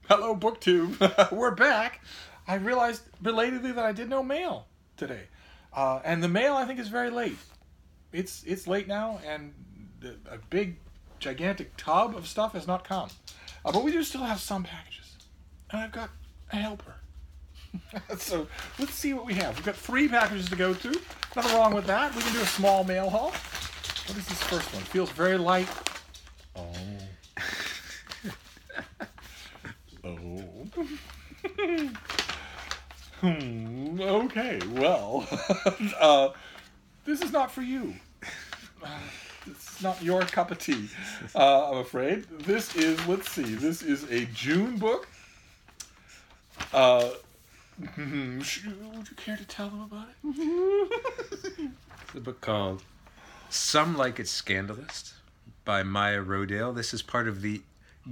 Hello, BookTube. We're back. I realized belatedly that I did no mail today. And the mail, I think, is very late. It's late now, and a big, gigantic tub of stuff has not come. But we do still have some packages. And I've got a helper. So let's see what we have. We've got 3 packages to go through. Nothing wrong with that. We can do a small mail haul. What is this first one? Feels very light. Oh. Okay, well, this is not for you. It's not your cup of tea, I'm afraid. This is, let's see, this is a June book. Would you care to tell them about it? It's a book called Some Like It Scandalous by Maya Rodale. This is part of the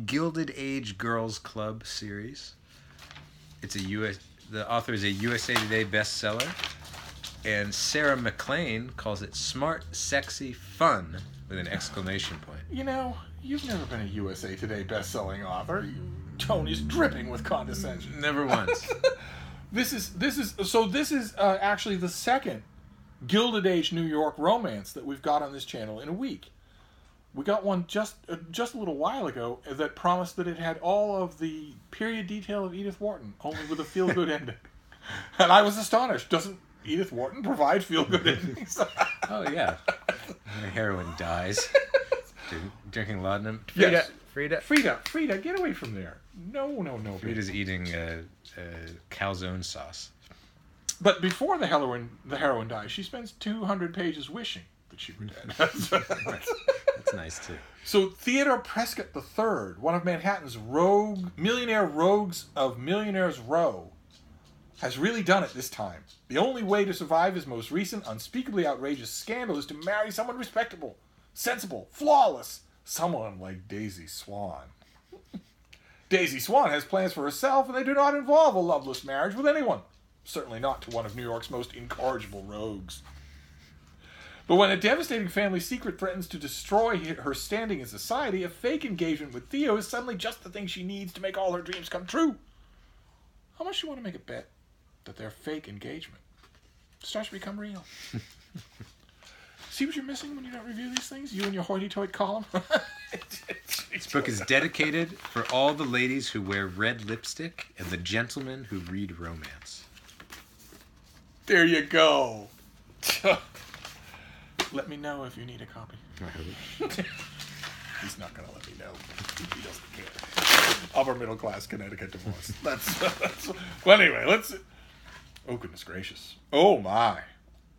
Gilded Age Girls Club series. It's the author is a USA Today bestseller, and Sarah McLean calls it smart, sexy, fun with an exclamation point. You know, you've never been a USA Today best-selling author. Your tone is dripping with condescension. Never once. This is actually the second Gilded Age New York romance that we've got on this channel in a week. We got one just a little while ago that promised that it had all of the period detail of Edith Wharton, only with a feel-good ending. And I was astonished. Doesn't Edith Wharton provide feel-good endings? Oh, yeah. When a heroine dies. Drinking laudanum. Frida, get away from there. No. Frida's eating calzone sauce. But before the heroine dies, she spends 200 pages wishing that she were dead. That's nice, too. So Theodore Prescott III, one of Manhattan's millionaire rogues of Millionaires Row, has really done it this time. The only way to survive his most recent unspeakably outrageous scandal is to marry someone respectable, sensible, flawless, someone like Daisy Swan. Daisy Swan has plans for herself, and they do not involve a loveless marriage with anyone. Certainly not to one of New York's most incorrigible rogues. But when a devastating family secret threatens to destroy her standing in society, a fake engagement with Theo is suddenly just the thing she needs to make all her dreams come true. How much do you want to make a bet that their fake engagement starts to become real? See what you're missing when you don't review these things? You and your hoity-toity column? This book is dedicated for all the ladies who wear red lipstick and the gentlemen who read romance. There you go. Let me know if you need a copy. He's not going to let me know. He doesn't care. Upper middle class Connecticut divorce. That's well, anyway, let's... Oh, goodness gracious. Oh, my.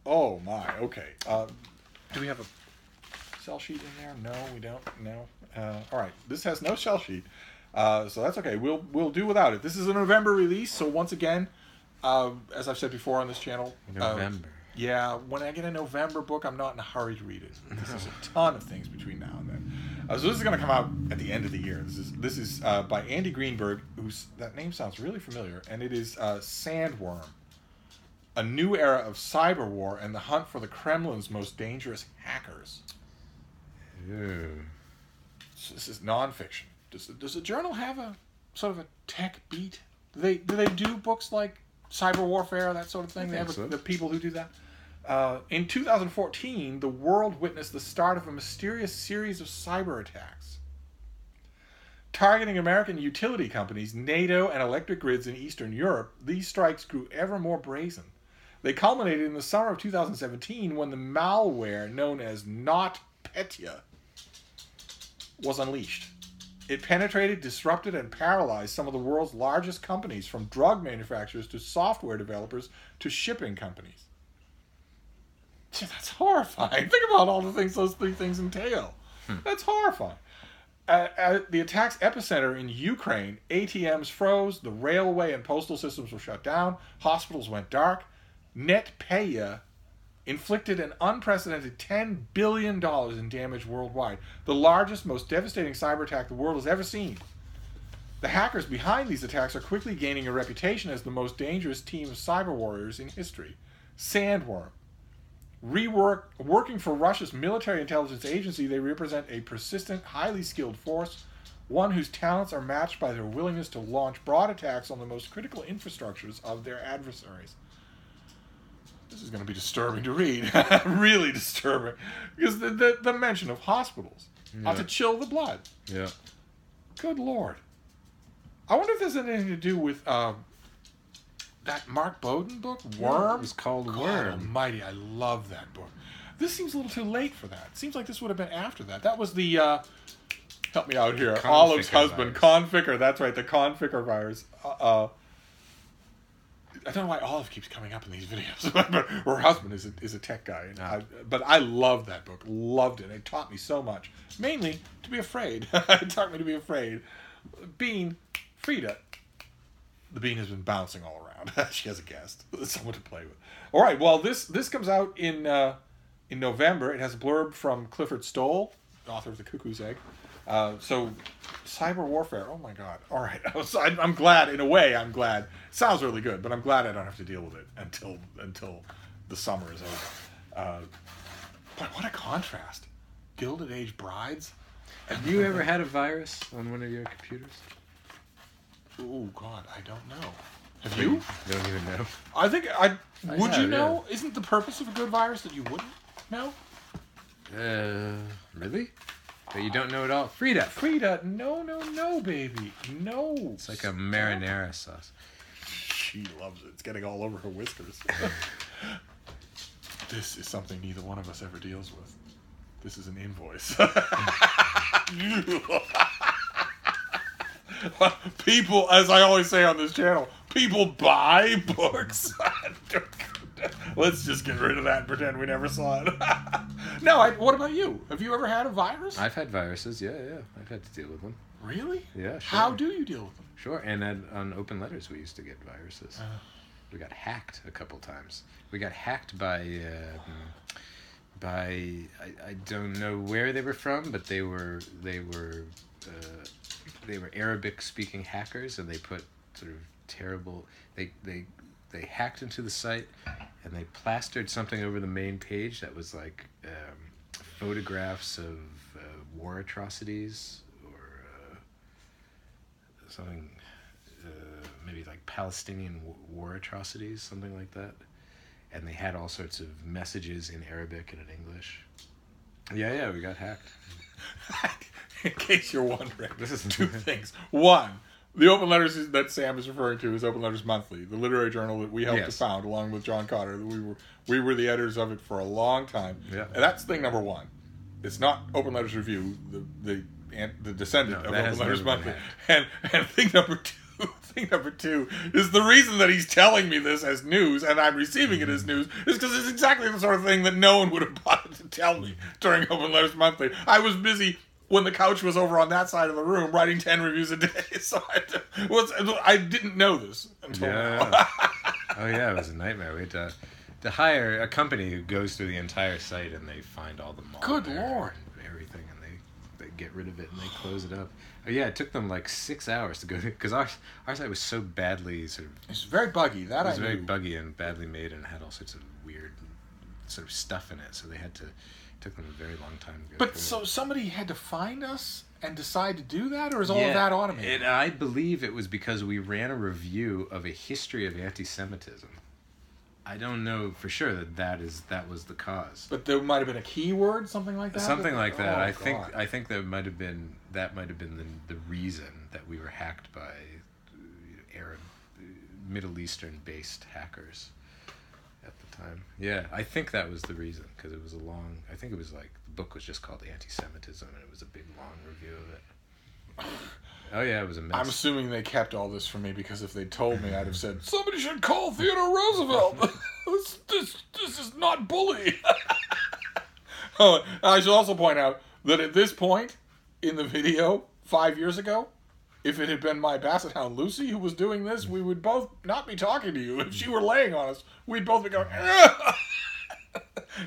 Okay. Do we have a sell sheet in there? No, we don't. No. All right. This has no sell sheet. So that's okay. We'll do without it. This is a November release. So once again, as I've said before on this channel... November. Yeah, when I get a November book, I'm not in a hurry to read it. There's a ton of things between now and then. So this is going to come out at the end of the year. This is by Andy Greenberg, that name sounds really familiar, and it is Sandworm, a new era of cyber war and the hunt for the Kremlin's most dangerous hackers. Ew. So this is nonfiction. Does the journal have a sort of a tech beat? Do they do books like cyber warfare, that sort of thing? They have the people who do that. In 2014, the world witnessed the start of a mysterious series of cyber attacks. Targeting American utility companies, NATO, and electric grids in Eastern Europe, these strikes grew ever more brazen. They culminated in the summer of 2017 when the malware known as NotPetya was unleashed. It penetrated, disrupted, and paralyzed some of the world's largest companies, from drug manufacturers to software developers to shipping companies. Gee, that's horrifying. Think about all the things those 3 things entail. That's horrifying. At the attack's epicenter in Ukraine, ATMs froze, the railway and postal systems were shut down, hospitals went dark. NotPetya inflicted an unprecedented $10 billion in damage worldwide, the largest, most devastating cyber attack the world has ever seen. The hackers behind these attacks are quickly gaining a reputation as the most dangerous team of cyber warriors in history. Sandworm. Working for Russia's military intelligence agency, they represent a persistent, highly skilled force one whose talents are matched by their willingness to launch broad attacks on the most critical infrastructures of their adversaries. This is going to be disturbing to read. Really disturbing. Because the mention of hospitals ought to chill the blood. Yeah. Good Lord. I wonder if there's anything to do with that Mark Bowden book, Worm? It was called God Worm. Almighty, I love that book. This seems a little too late for that. It seems like this would have been after that. That was the, help me out here, Olive's husband, Conficker. That's right, the Conficker virus. I don't know why Olive keeps coming up in these videos. But her husband is a tech guy. And but I loved that book. Loved it. It taught me so much. Mainly to be afraid. It taught me to be afraid. Bean, Frida. The bean has been bouncing all around. She has a guest. Someone to play with. All right. Well, this comes out in November. It has a blurb from Clifford Stoll, author of The Cuckoo's Egg. So, cyber warfare. Oh my God! All right, I'm glad. In a way, I'm glad. Sounds really good, but I'm glad I don't have to deal with it until the summer is over. But what a contrast! Gilded Age brides. Have you ever had a virus on one of your computers? Oh God, I don't know. Have you? You don't even know. I think I would. have, You know? Yeah. Isn't the purpose of a good virus that you wouldn't know? Really? But you don't know it all. Frida, no, baby. No. It's like a marinara sauce. She loves it. It's getting all over her whiskers. This is something neither one of us ever deals with. This is an invoice. People, as I always say on this channel, people buy books. Let's just get rid of that and pretend we never saw it. No, what about you? Have you ever had a virus? I've had viruses, yeah. I've had to deal with them. Really? Yeah, sure. How do you deal with them? Sure, and on open letters we used to get viruses. We got hacked a couple times. We got hacked by I don't know where they were from, but they were Arabic speaking hackers, and they put sort of terrible they hacked into the site and they plastered something over the main page that was like photographs of war atrocities or something, maybe like Palestinian war atrocities, something like that. And they had all sorts of messages in Arabic and in English. Yeah, we got hacked. In case you're wondering, this is two things. One, the Open Letters that Sam is referring to is Open Letters Monthly, the literary journal that we helped to found along with John Cotter. We were the editors of it for a long time. Yeah. And that's thing number one. It's not Open Letters Review, the descendant of Open Letters Monthly. And thing number two is the reason that he's telling me this as news and I'm receiving it as news is because it's exactly the sort of thing that no one would have bothered to tell me during Open Letters Monthly. I was busy when the couch was over on that side of the room writing 10 reviews a day, so I didn't know this until now. Oh yeah, it was a nightmare. We had to hire a company who goes through the entire site and they find all the malware. Good Lord. And everything, and they get rid of it and they close it up. Oh yeah, it took them like 6 hours to go through, because our site was so badly sort of... It's very buggy. It was very buggy and badly made, and had all sorts of weird sort of stuff in it, so they had to... It took them a very long time to go through. So somebody had to find us and decide to do that, or is all of that automated? I believe it was because we ran a review of a history of anti-Semitism. I don't know for sure that was the cause. But there might have been a keyword, something like that. Something like that. Oh, I think that might have been the reason that we were hacked by Arab, Middle Eastern based hackers at the time. Yeah, I think that was the reason, because it was I think it was like, the book was just called Anti-Semitism, and it was a big long review of it. Oh yeah, it was a mess. I'm assuming they kept all this from me, because if they'd told me, I'd have said, somebody should call Theodore Roosevelt. This is not bully. Oh, I should also point out that at this point in the video, 5 years ago, if it had been my basset hound Lucy who was doing this, we would both not be talking to you. If she were laying on us, we'd both be going,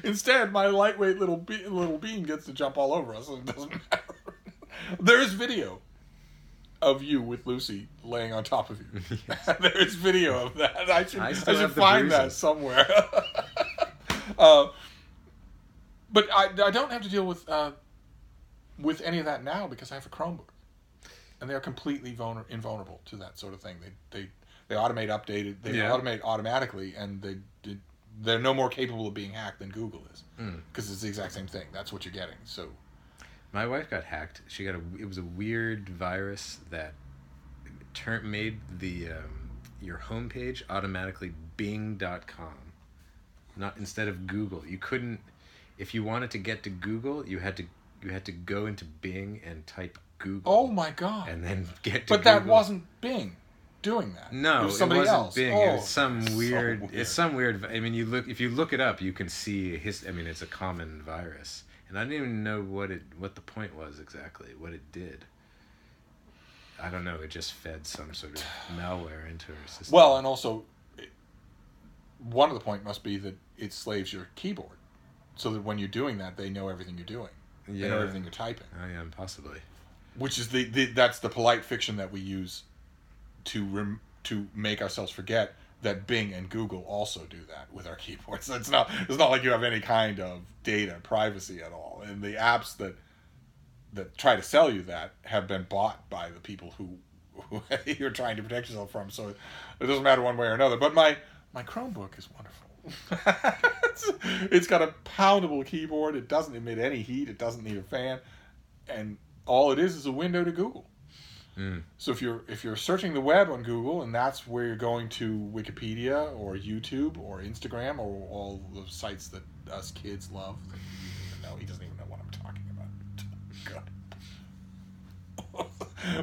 Instead, my lightweight little bean gets to jump all over us, and it doesn't matter. There's video of you with Lucy laying on top of you. Yes. There's video of that. I should find that somewhere. But I don't have to deal with any of that now, because I have a Chromebook. and they're completely invulnerable to that sort of thing. They automate automate automatically, and they're no more capable of being hacked than Google is, because it's the exact same thing. That's what you're getting. So, my wife got hacked. It was a weird virus that made the your homepage automatically Bing.com, not instead of Google. You couldn't, if you wanted to get to Google, you had to go into Bing and type Google. Oh my God! And then get to. But Google. that wasn't Bing doing that. No, it was somebody wasn't else. Bing. Oh, it was some weird. So weird. It's some weird. I mean, if you look it up, you can see I mean, it's a common virus, and I didn't even know what the point was exactly. What it did. I don't know. It just fed some sort of malware into our system. Well, and also, one of the point must be that it slaves your keyboard, so that when you're doing that, they know everything you're doing. Yeah. They know everything you're typing. Oh yeah, possibly. Which is that's the polite fiction that we use to make ourselves forget that Bing and Google also do that with our keyboards. So it's not like you have any kind of data privacy at all. And the apps that try to sell you that have been bought by the people who you're trying to protect yourself from. So it doesn't matter one way or another. But my Chromebook is wonderful. It's got a poundable keyboard. It doesn't emit any heat. It doesn't need a fan. And all it is a window to Google. So if you're searching the web on Google, and that's where you're going to Wikipedia or YouTube or Instagram or all the sites that us kids love. No, he doesn't even know what I'm talking about. God.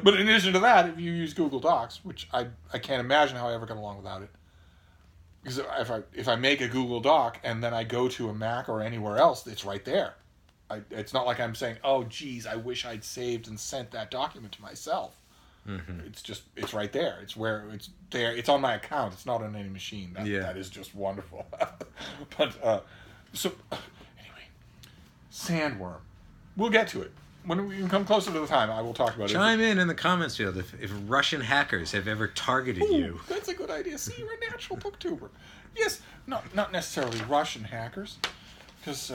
But in addition to that, if you use Google Docs, which I can't imagine how I ever get along without it, because if I make a Google Doc and then I go to a Mac or anywhere else, it's right there. It's not like I'm saying, oh, geez, I wish I'd saved and sent that document to myself. Mm-hmm. It's right there. It's where it's there. It's on my account. It's not on any machine. That is just wonderful. But so anyway, Sandworm. We'll get to it when we come closer to the time. I will talk about it. Chime in the comments field if Russian hackers have ever targeted you. That's a good idea. See, you're a natural booktuber. Yes, not necessarily Russian hackers, because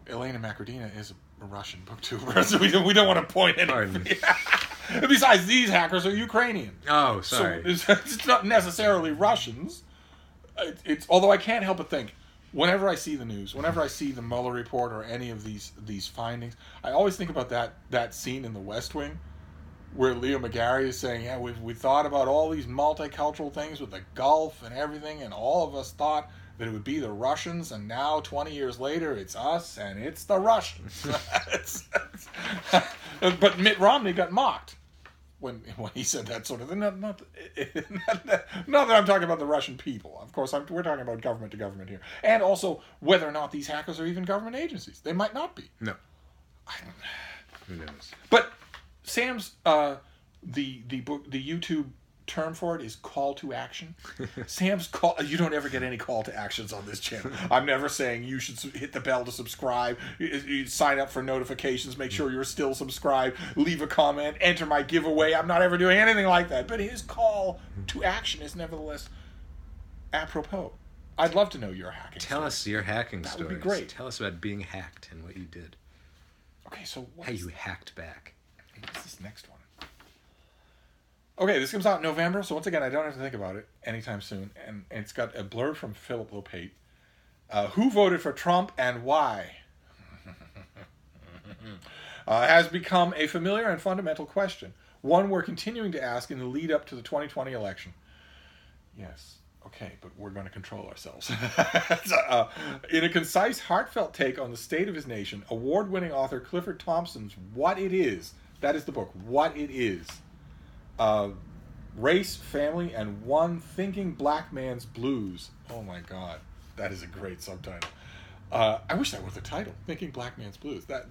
Elena Macrodina is a Russian booktuber, so we don't want to point any. Besides, these hackers are Ukrainian. Oh, sorry. So it's not necessarily Russians. It's although I can't help but think, whenever I see the news, whenever I see the Mueller report or any of these findings, I always think about that scene in The West Wing, where Leo McGarry is saying, yeah, we thought about all these multicultural things with the Gulf and everything, and all of us thought that it would be the Russians, and now 20 years later it's us and it's the Russians. But Mitt Romney got mocked when he said that sort of thing. Not that I'm talking about the Russian people. Of course, we're talking about government to government here, and also whether or not these hackers are even government agencies. They might not be. No. Who knows? But Sam's the YouTube term for it is call to action. Sam's call. You don't ever get any call to actions on this channel. I'm never saying you should hit the bell to subscribe, you sign up for notifications, make sure you're still subscribed, leave a comment, enter my giveaway. I'm not ever doing anything like that. But his call to action is nevertheless apropos. I'd love to know your hacking story. Tell us your hacking stories. That would be great. Tell us about being hacked and what you did. Okay, so how you hacked back. What's this next one? Okay, this comes out in November, so once again, I don't have to think about it anytime soon. And it's got a blurb from Philip Lopate. Who voted for Trump and why? Has become a familiar and fundamental question. One we're continuing to ask in the lead up to the 2020 election. Yes, okay, but we're going to control ourselves. In a concise, heartfelt take on the state of his nation, award-winning author Clifford Thompson's What It Is, that is the book, What It Is, Race, Family, and One Thinking Black Man's Blues. Oh my God, that is a great subtitle. I wish that were the title, Thinking Black Man's Blues. That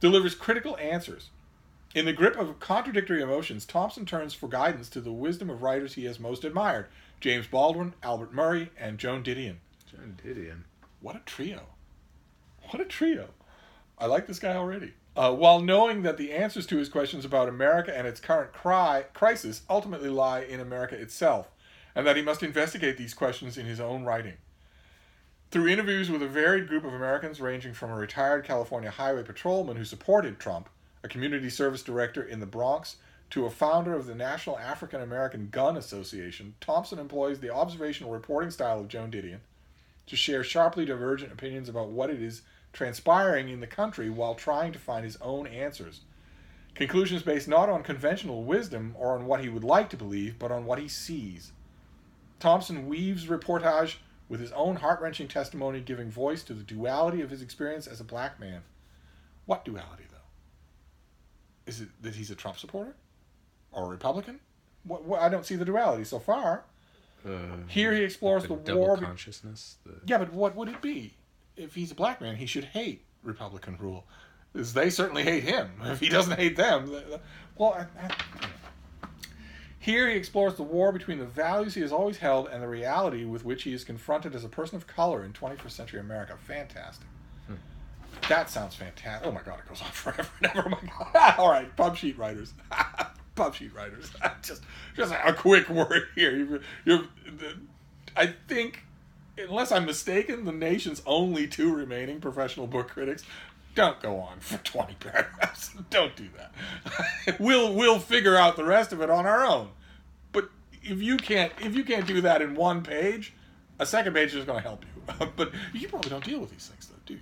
delivers critical answers. In the grip of contradictory emotions, Thompson turns for guidance to the wisdom of writers he has most admired, James Baldwin, Albert Murray, and Joan Didion. Joan Didion. What a trio. What a trio. I like this guy already. While knowing that the answers to his questions about America and its current crisis ultimately lie in America itself, and that he must investigate these questions in his own writing. Through interviews with a varied group of Americans ranging from a retired California highway patrolman who supported Trump, a community service director in the Bronx, to a founder of the National African American Gun Association, Thompson employs the observational reporting style of Joan Didion to share sharply divergent opinions about what it is transpiring in the country while trying to find his own answers. Conclusions based not on conventional wisdom or on what he would like to believe, but on what he sees. Thompson weaves reportage with his own heart-wrenching testimony, giving voice to the duality of his experience as a black man. What duality, though? Is it that he's a Trump supporter? Or a Republican? What, I don't see the duality so far. Here he explores the war... Double consciousness? Yeah, but what would it be? If he's a black man, he should hate Republican rule. They certainly hate him. If he doesn't hate them... Well, here he explores the war between the values he has always held and the reality with which he is confronted as a person of color in 21st century America. Fantastic. That sounds fantastic. Oh my God, it goes on forever and ever. Oh my God. All right, pub sheet writers. Pub sheet writers. Just a quick word here. I think, unless I'm mistaken, the nation's only 2 remaining professional book critics. Don't go on for 20 paragraphs. Don't do that. We'll figure out the rest of it on our own. But if you can't do that in 1 page, a second page is going to help you. But you probably don't deal with these things, though, do you?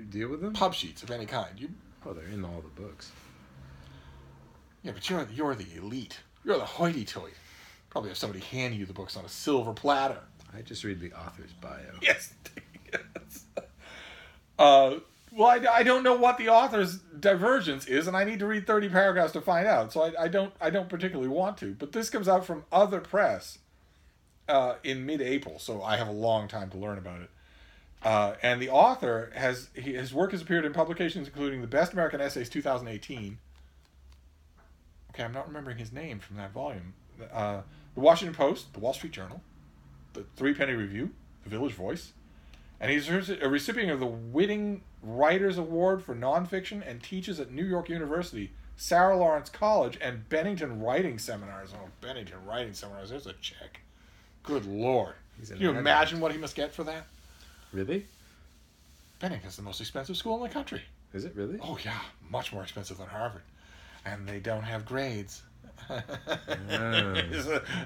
Deal with them? Pub sheets of any kind. Oh, they're in all the books. Yeah, but you're the elite. You're the hoity-toity. Probably have somebody hand you the books on a silver platter. I just read the author's bio. Yes. Well, I don't know what the author's divergence is, and I need to read 30 paragraphs to find out. So I don't particularly want to. But this comes out from Other Press in mid-April, so I have a long time to learn about it. And the author his work has appeared in publications including the Best American Essays 2018. Okay, I'm not remembering his name from that volume. The Washington Post, the Wall Street Journal, the Three Penny Review, the Village Voice. And he's a recipient of the Whitting Writers Award for Nonfiction and teaches at New York University, Sarah Lawrence College, and Bennington Writing Seminars. Oh, Bennington Writing Seminars, there's a check. Good Lord. Can you imagine what he must get for that? Really? Bennington's the most expensive school in the country. Is it really? Oh, yeah. Much more expensive than Harvard. And they don't have grades.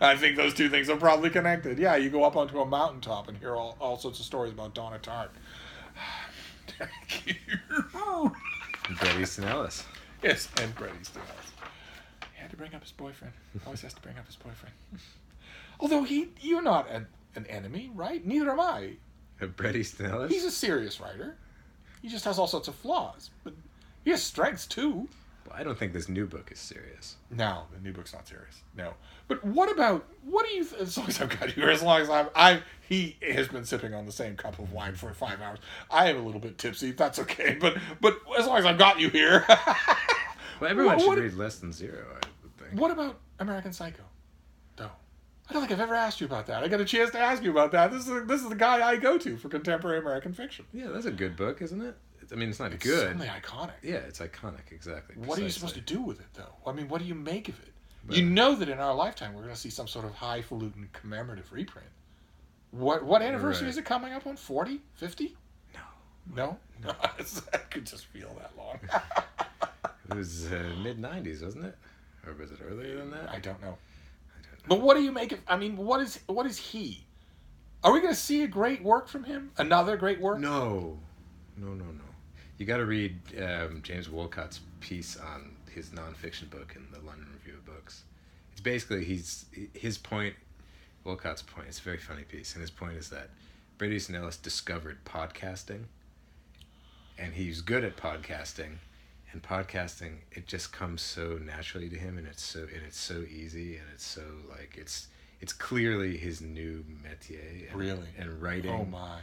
I think those 2 things are probably connected. Yeah, you go up onto a mountaintop and hear all sorts of stories about Donna Tartt. Thank you. Bret Easton Ellis. Yes, and Bret Easton Ellis. He had to bring up his boyfriend. Always has to bring up his boyfriend. Although you're not an enemy, right? Neither am I. Bret Easton Ellis? He's a serious writer. He just has all sorts of flaws. But he has strengths, too. Well, I don't think this new book is serious. No, the new book's not serious. No. But what do you, as long as I've got you here, as long as he has been sipping on the same cup of wine for 5 hours. I am a little bit tipsy. That's okay. But as long as I've got you here. Well, everyone should read less than 0, I would think. What about American Psycho, though? I don't think I've ever asked you about that. I got a chance to ask you about that. This is the guy I go to for contemporary American fiction. Yeah, that's a good book, isn't it? I mean, it's not good. It's certainly iconic. Yeah, it's iconic, exactly. What are you supposed to do with it, though? I mean, what do you make of it? But, you know that in our lifetime we're going to see some sort of highfalutin commemorative reprint. What anniversary is it coming up on? 40? 50? No? I could just feel that long. It was mid-90s, wasn't it? Or was it earlier than that? I don't know. But what do you make of... I mean, what is he? Are we going to see a great work from him? Another great work? No. You got to read James Wolcott's piece on his nonfiction book in the London Review of Books. It's basically his point, Wolcott's point. It's a very funny piece, and his point is that Bret Easton Ellis discovered podcasting, and he's good at podcasting. And podcasting, it just comes so naturally to him, and it's so easy, and it's so like it's clearly his new métier. Really? And writing. Oh my.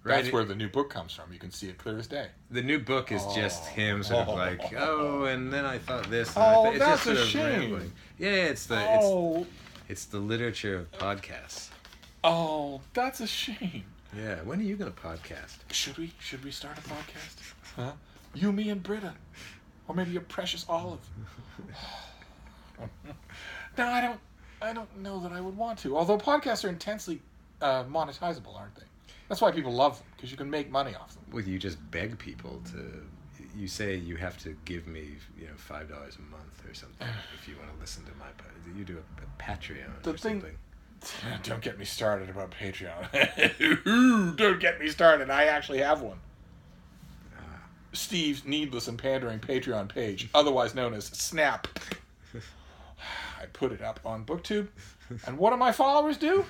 That's where the new book comes from. You can see it clear as day. The new book is just him sort of like, and then I thought this. And it's that's just a shame. Rambling. Yeah, it's the literature of podcasts. Oh, that's a shame. Yeah, when are you going to podcast? Should we start a podcast? Huh? You, me, and Britta. Or maybe your precious Olive. No, I don't know that I would want to. Although podcasts are intensely monetizable, aren't they? That's why people love them, because you can make money off them. Well, you just beg people to... you say you have to give me, $5 a month or something if you want to listen to my podcast. You do a Patreon or something. Don't get me started about Patreon. Don't get me started. I actually have one. Steve's Needless and Pandering Patreon page, otherwise known as Snap. I put it up on BookTube. And what do my followers do?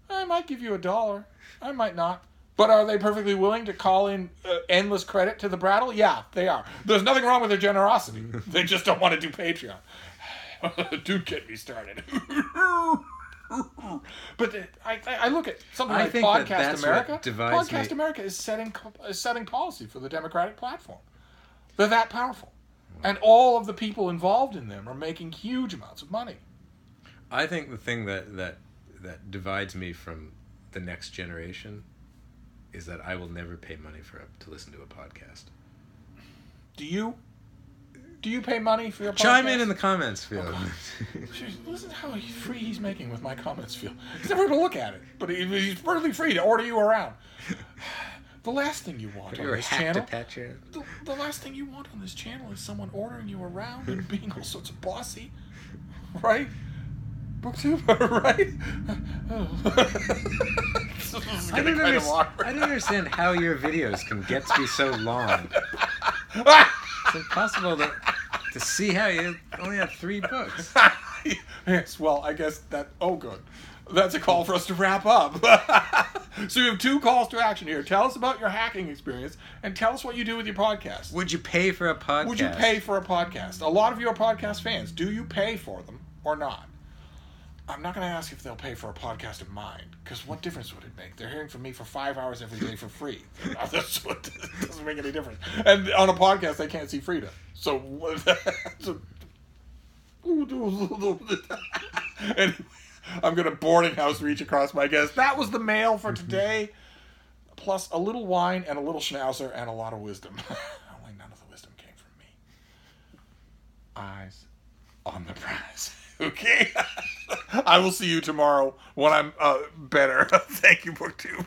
I might give you $1. I might not. But are they perfectly willing to call in endless credit to the brattle? Yeah, they are. There's nothing wrong with their generosity. They just don't want to do Patreon. Do get me started. But I look at something like Podcast America. Podcast America is setting policy for the Democratic platform. They're that powerful. And all of the people involved in them are making huge amounts of money. I think the thing that divides me from the next generation is that I will never pay money to listen to a podcast. Do you? Do you pay money for your podcast? Chime in the comments, Phil. Listen how free he's making with my comments, Phil. He's never going to look at it, but he's perfectly free to order you around. The last thing you want on this channel, the last thing you want on this channel is someone ordering you around and being all sorts of bossy, right? BookTube, right? I don't understand how your videos can get to be so long. It's impossible to see how you only have 3 books. Yes, well, I guess that... Oh, good. That's a call for us to wrap up. So you have 2 calls to action here. Tell us about your hacking experience, and tell us what you do with your podcast. Would you pay for a podcast? Would you pay for a podcast? A lot of you are podcast fans. Do you pay for them or not? I'm not going to ask if they'll pay for a podcast of mine, because what difference would it make? They're hearing from me for 5 hours every day for free. That's what doesn't make any difference. And on a podcast, they can't see Frida. So anyway, I'm going to boarding house reach across my guests. That was the mail for today, plus a little wine and a little schnauzer and a lot of wisdom. Only none of the wisdom came from me. Eyes on the prize. Okay? I will see you tomorrow when I'm better. Thank you, BookTube.